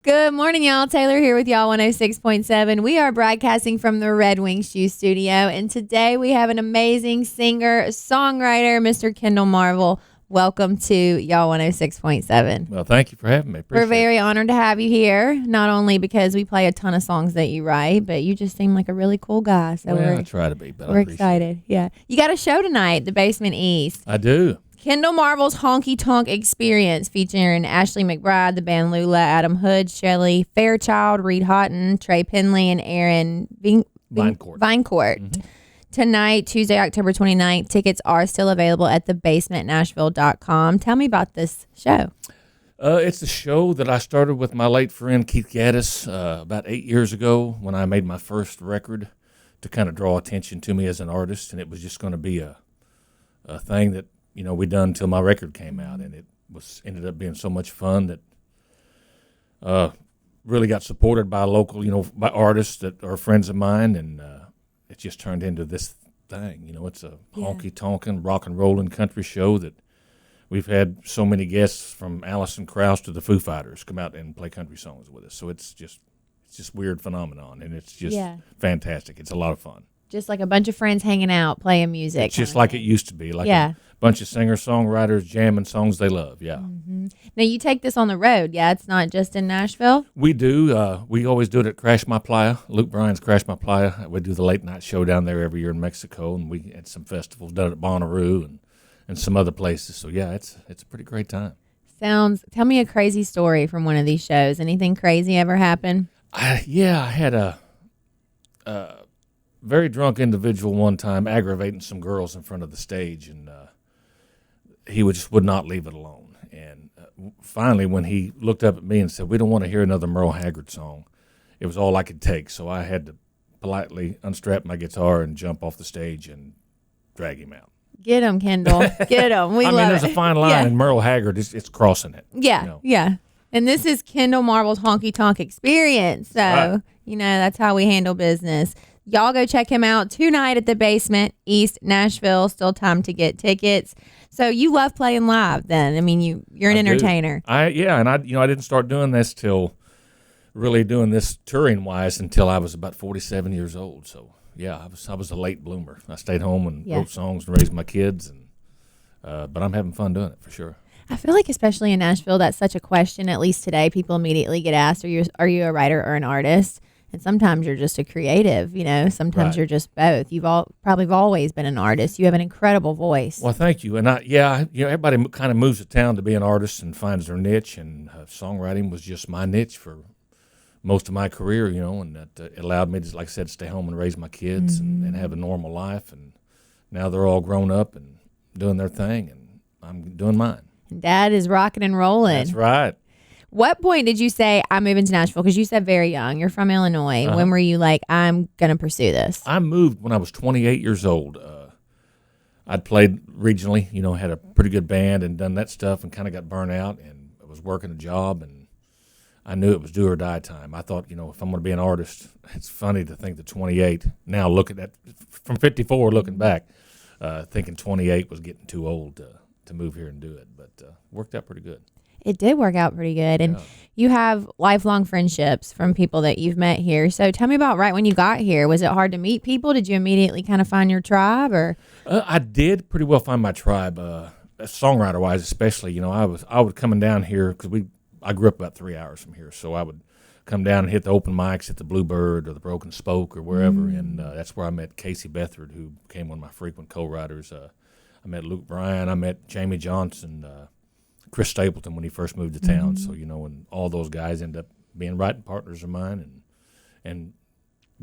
Good morning, y'all. Taylor here with y'all 106.7. We are broadcasting from the Red Wing Shoe Studio, and today we have an amazing singer-songwriter, Mr. Kendell Marvel. Welcome to y'all 106.7. Well, thank you for having me. We're very honored to have you here, not only because we play a ton of songs that you write, but you just seem like a really cool guy. So I try to be, but we're excited. Yeah. You got a show tonight, The Basement East. I do. Kendell Marvel's Honky Tonk Experience, featuring Ashley McBride, the band Lula, Adam Hood, Shelley Fairchild, Reed Houghton, Trey Penley, and Aaron Vinecourt. Mm-hmm. Tonight, Tuesday, October 29th. Tickets are still available at thebasementnashville.com. Tell me about this show. It's a show that I started with my late friend Keith Gaddis about 8 years ago when I made my first record to kind of draw attention to me as an artist, and it was just going to be a thing that we done until my record came out, and it ended up being so much fun that really got supported by local, by artists that are friends of mine, and it just turned into this thing. It's a honky-tonkin', rock and rollin' country show that we've had so many guests from Alison Krauss to the Foo Fighters come out and play country songs with us. So it's just weird phenomenon, and it's just fantastic. It's a lot of fun. Just like a bunch of friends hanging out, playing music. It's just like it used to be, like a bunch of singer-songwriters jamming songs they love, Mm-hmm. Now, you take this on the road, It's not just in Nashville? We do. We always do it at Crash My Playa, Luke Bryan's Crash My Playa. We do the late-night show down there every year in Mexico, and we had some festivals done at Bonnaroo and some other places. So, it's a pretty great time. Tell me a crazy story from one of these shows. Anything crazy ever happen? I had a very drunk individual one time aggravating some girls in front of the stage, and he would not leave it alone. And finally, when he looked up at me and said, "We don't want to hear another Merle Haggard song," it was all I could take. So I had to politely unstrap my guitar and jump off the stage and drag him out. Get him, Kendell. Get him. We love it. There's a fine line, and Merle Haggard, it's crossing it. Yeah. And this is Kendell Marvel's Honky Tonk Experience. So, that's how we handle business. Y'all go check him out tonight at the Basement East, Nashville. Still time to get tickets. So you love playing live then. I mean, you're an entertainer. I didn't start doing this really doing this touring-wise until I was about 47 years old. So, I was a late bloomer. I stayed home and wrote songs and raised my kids, but I'm having fun doing it for sure. I feel like especially in Nashville, that's such a question. At least today, people immediately get asked, are you a writer or an artist? And sometimes you're just a creative, Sometimes you're just both. You've probably always been an artist. You have an incredible voice. Well, thank you. And everybody kind of moves to town to be an artist and finds their niche. And songwriting was just my niche for most of my career, and that it allowed me to, like I said, stay home and raise my kids and have a normal life. And now they're all grown up and doing their thing, and I'm doing mine. Dad is rocking and rolling. That's right. What point did you say, I'm moving to Nashville? Because you said very young. You're from Illinois. When were you like, I'm going to pursue this? I moved when I was 28 years old. I'd played regionally, had a pretty good band and done that stuff and kind of got burnt out, and I was working a job, and I knew it was do or die time. I thought, if I'm going to be an artist, it's funny to think that 28, now looking at, from 54 looking back, thinking 28 was getting too old to move here and do it, but worked out pretty good. It did work out pretty good. And you have lifelong friendships from people that you've met here. So tell me about right when you got here. Was it hard to meet people? Did you immediately kind of find your tribe? Or I did pretty well find my tribe, songwriter-wise especially. I was coming down here because I grew up about 3 hours from here. So I would come down and hit the open mics at the Bluebird or the Broken Spoke or wherever. And that's where I met Casey Beathard, who became one of my frequent co-writers. I met Luke Bryan. I met Jamey Johnson, Chris Stapleton when he first moved to town. So, and all those guys end up being writing partners of mine and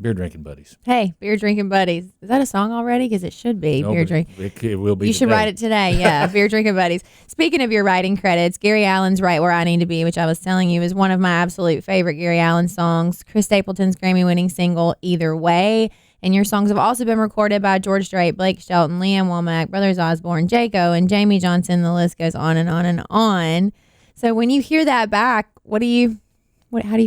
beer drinking buddies. Hey, beer drinking buddies. Is that a song already? Because it should be. No, beer drink. It will be. You should write it today. Yeah, beer drinking buddies. Speaking of your writing credits, Gary Allan's Right Where I Need to Be, which I was telling you is one of my absolute favorite Gary Allan songs. Chris Stapleton's Grammy-winning single, Either Way. And your songs have also been recorded by George Strait, Blake Shelton, Anne Womack, Brothers Osborne, Jaco, and Jamey Johnson. The list goes on and on and on. So when you hear that back, how do you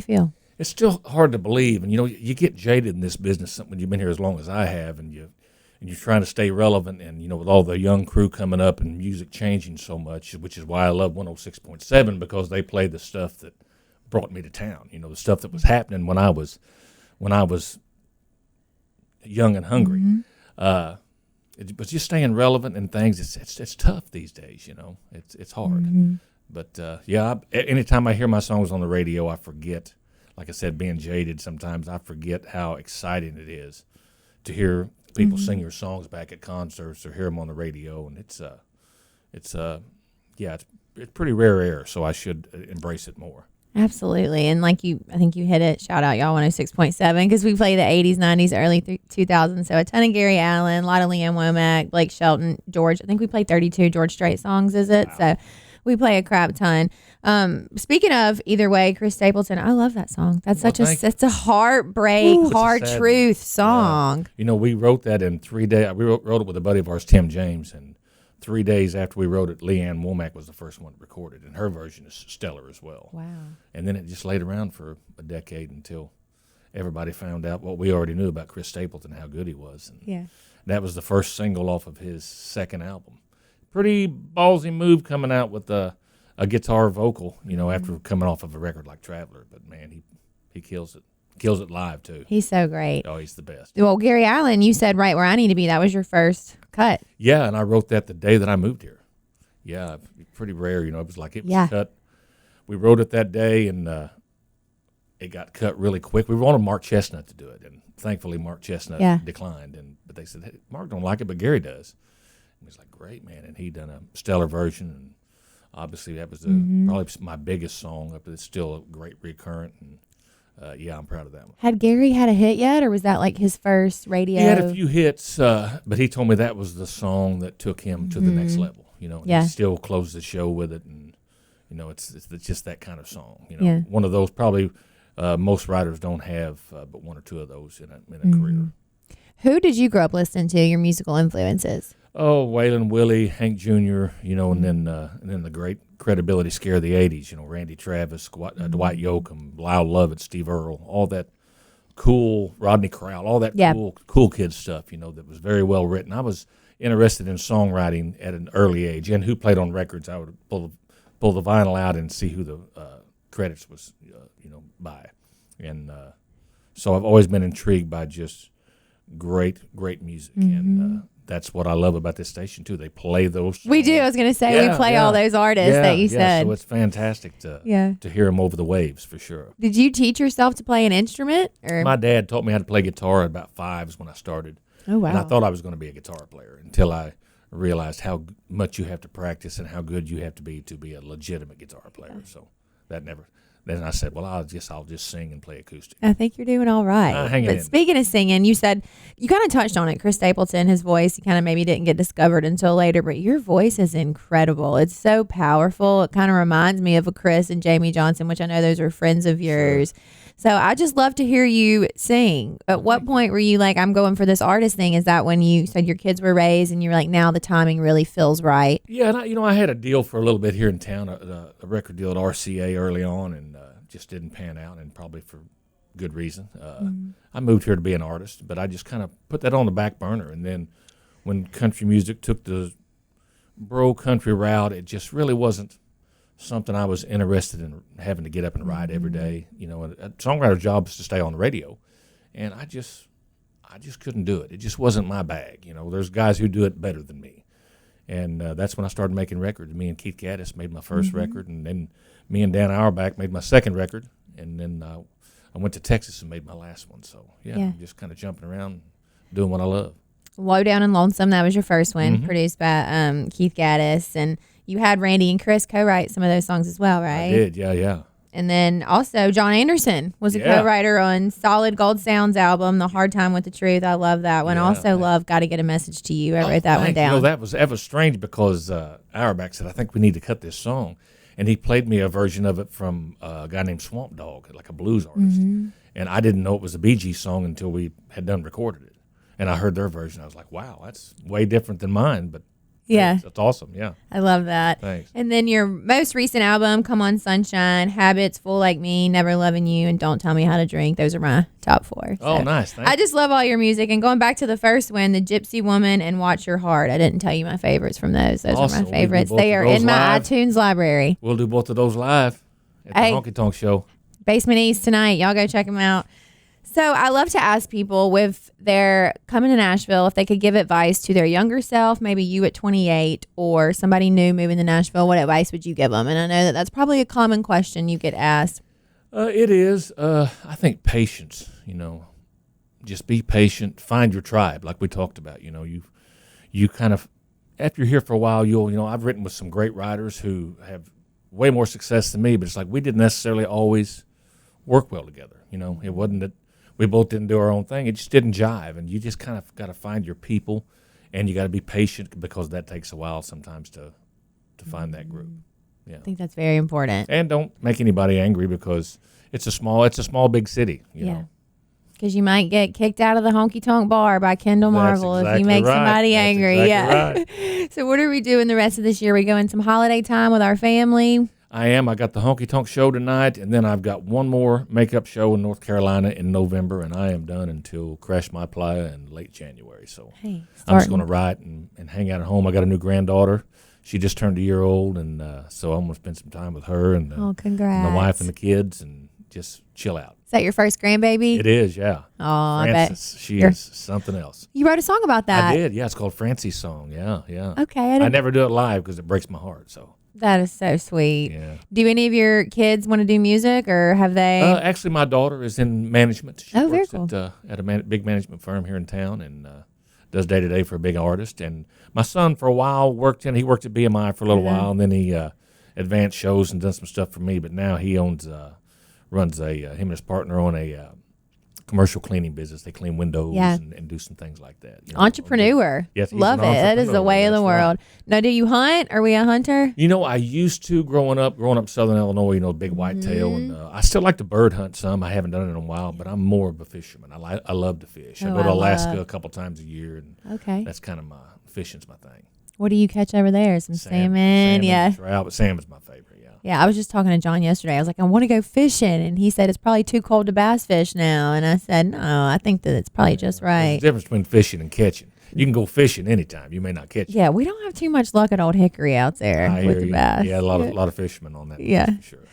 feel? It's still hard to believe. And, you get jaded in this business when you've been here as long as I have, and you're trying to stay relevant. And, with all the young crew coming up and music changing so much, which is why I love 106.7, because they play the stuff that brought me to town. You know, the stuff that was happening when I was young and hungry. It was just staying relevant and things. It's tough these days. You know, it's hard. But anytime I hear my songs on the radio, I forget. Like I said, being jaded, sometimes I forget how exciting it is to hear people sing your songs back at concerts or hear them on the radio, and it's pretty rare air. So I should embrace it more. Absolutely. And I think you hit it. Shout out y'all 106.7 because we play the 80s, 90s, early 2000s. So a ton of Gary Allan, a lot of Anne Womack, Blake Shelton, George. I think we played 32 George Strait songs, is it? Wow. So we play a crap ton. Speaking of Either Way, Chris Stapleton, I love that song. That's it's a heartbreak, hard truth song. You know, we wrote that in 3 days. We wrote it with a buddy of ours, Tim James, and 3 days after we wrote it, Anne Womack was the first one recorded, and her version is stellar as well. Wow. And then it just laid around for a decade until everybody found out what we already knew about Chris Stapleton, how good he was. And that was the first single off of his second album. Pretty ballsy move coming out with a guitar vocal, you know, after coming off of a record like Traveler. But, man, he kills it. Kills it live, too. He's so great. Oh, he's the best. Well, Gary Allan, you said Right Where I Need to Be. That was your first cut. Yeah, and I wrote that the day that I moved here. Yeah, pretty rare, you know. It was cut. We wrote it that day, and it got cut really quick. We wanted Mark Chestnut to do it, and thankfully Mark Chestnut declined. But they said, hey, Mark don't like it, but Gary does. And he's like, great, man. And he done a stellar version, and obviously that was probably my biggest song, but it's still a great recurrent, and I'm proud of that one. Had Gary had a hit yet, or was that like his first radio? He had a few hits, but he told me that was the song that took him to the next level. You know, and he still closed the show with it, and you know, it's just that kind of song. You know, one of those probably most writers don't have, but one or two of those in a career. Who did you grow up listening to? Your musical influences? Oh, Waylon Willie, Hank Jr., you know, and then the great credibility scare of the 80s, you know, Randy Travis, Dwight Yoakam, Lyle Lovett, Steve Earle, all that cool, Rodney Crowell, all that cool kid stuff, you know, that was very well written. I was interested in songwriting at an early age, and who played on records. I would pull the vinyl out and see who the credits was, by. And so I've always been intrigued by just great music, and that's what I love about this station too. They play those songs. We do. I was going to say we play all those artists that you said. So it's fantastic to hear them over the waves for sure. Did you teach yourself to play an instrument? Or? My dad taught me how to play guitar at about 5 is when I started. Oh wow! And I thought I was going to be a guitar player until I realized how much you have to practice and how good you have to be a legitimate guitar player. So that never. Then I said, well, I'll just sing and play acoustic. I think you're doing all right. But speaking of singing, you said, you kind of touched on it, Chris Stapleton, his voice, he kind of maybe didn't get discovered until later, but your voice is incredible. It's so powerful. It kind of reminds me of a Chris and Jamey Johnson, which I know those are friends of yours. Sure. So I just love to hear you sing. At what point were you like, I'm going for this artist thing? Is that when you said your kids were raised and you're like, now the timing really feels right? Yeah, and I had a deal for a little bit here in town, a record deal at RCA early on, and just didn't pan out, and probably for good reason. I moved here to be an artist, but I just kind of put that on the back burner. And then when country music took the bro country route, it just really wasn't something I was interested in having to get up and write every day. You know, a songwriter's job is to stay on the radio, and I just couldn't do it. It just wasn't my bag. You know, there's guys who do it better than me. And that's when I started making records. Me and Keith Gaddis made my first record, and then me and Dan Auerbach made my second record, and then I went to Texas and made my last one. So, I'm just kind of jumping around, doing what I love. Lowdown and Lonesome, that was your first one, produced by Keith Gaddis. And you had Randy and Chris co-write some of those songs as well, right? I did, yeah. And then also John Anderson was a co-writer on Solid Gold Sound's album, The Hard Time with the Truth. I love that one. Also love Gotta Get a Message to You. I wrote that one down. You know, that was strange because Auerbach said, I think we need to cut this song. And he played me a version of it from a guy named Swamp Dogg, like a blues artist. And I didn't know it was a Bee Gees song until we had done recorded it. And I heard their version. I was like, wow, that's way different than mine. But that's awesome, I love that. Thanks. And then your most recent album, Come On Sunshine, Habits, Fool Like Me, Never Loving You, and Don't Tell Me How to Drink. Those are my top 4. So oh, nice. Thanks. I just love all your music. And going back to the first one, The Gypsy Woman and Watch Your Heart. I didn't tell you my favorites from those. Those are my favorites. They are in my iTunes library. We'll do both of those live at the Honky Tonk show. Basement East tonight. Y'all go check them out. So I love to ask people if they're coming to Nashville, if they could give advice to their younger self, maybe you at 28 or somebody new moving to Nashville, what advice would you give them? And I know that that's probably a common question you get asked. It is. I think patience, just be patient, find your tribe like we talked about. You kind of, after you're here for a while, I've written with some great writers who have way more success than me, but it's like we didn't necessarily always work well together. It wasn't that we both didn't do our own thing. It just didn't jive, and you just kind of got to find your people, and you got to be patient because that takes a while sometimes to find that group. Yeah, I think that's very important. And don't make anybody angry because it's a small big city. You know. Because you might get kicked out of the Honky Tonk bar by Kendell Marvel if you make somebody angry. Exactly right. So what are we doing the rest of this year? We going some holiday time with our family? I am. I got the Honky Tonk show tonight, and then I've got one more makeup show in North Carolina in November, and I am done until Crash My Playa in late January. So I'm just going to write and hang out at home. I got a new granddaughter. She just turned a year old, and so I'm going to spend some time with her and congrats. And the wife and the kids and just chill out. Is that your first grandbaby? It is, yeah. Oh, Frances, she is something else. You wrote a song about that. I did, yeah. It's called Francie's Song, yeah. Okay. I never do it live because it breaks my heart, so. That is so sweet. Yeah. Do any of your kids want to do music, or have they? Actually, my daughter is in management. She very works cool. at a big management firm here in town and does day-to-day for a big artist. And my son, for a while, he worked at BMI for a little while, and then he advanced shows and done some stuff for me. But now he runs him and his partner own a commercial cleaning business. They clean windows and do some things like that. Entrepreneur. Yes, love it. That is the way of the world. Right. Now, do you hunt? Are we a hunter? I used to growing up in Southern Illinois, big whitetail. And I still like to bird hunt some. I haven't done it in a while, but I'm more of a fisherman. I love to fish. I go to Alaska a couple times a year, and that's kind of fishing's my thing. What do you catch over there? Some salmon? Yeah. Trout, but salmon's my favorite, Yeah, I was just talking to John yesterday. I was like, I want to go fishing. And he said it's probably too cold to bass fish now. And I said, no, I think that it's probably just right. There's a difference between fishing and catching. You can go fishing anytime. You may not catch it. Yeah, we don't have too much luck at Old Hickory out there with the bass. Yeah, a lot of fishermen on that. Yeah. For sure.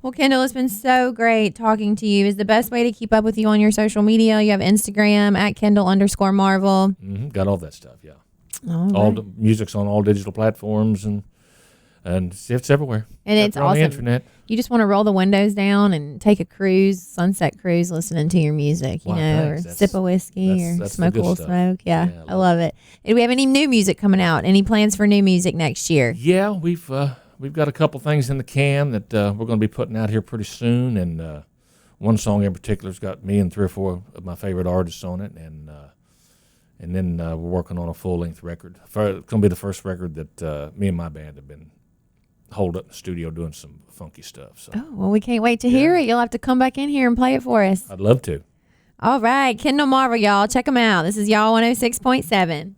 Well, Kendell, it's been so great talking to you. Is the best way to keep up with you on your social media? You have Instagram at Kendell_Marvel. Mm-hmm. Got all that stuff, yeah. All the music's on all digital platforms and it's everywhere. And it's awesome. On the internet. You just want to roll the windows down and take a sunset cruise, listening to your music, or sip a whiskey or smoke a little smoke. Yeah, I love it. Do we have any new music coming out? Any plans for new music next year? Yeah, we've got a couple things in the can that we're going to be putting out here pretty soon, and one song in particular's got me and 3 or 4 of my favorite artists on it, and then we're working on a full-length record. It's going to be the first record that me and my band have been holed up in the studio doing some funky stuff. So. Oh, well, we can't wait to hear it. You'll have to come back in here and play it for us. I'd love to. All right. Kendell Marvel, y'all. Check them out. This is Y'all 106.7.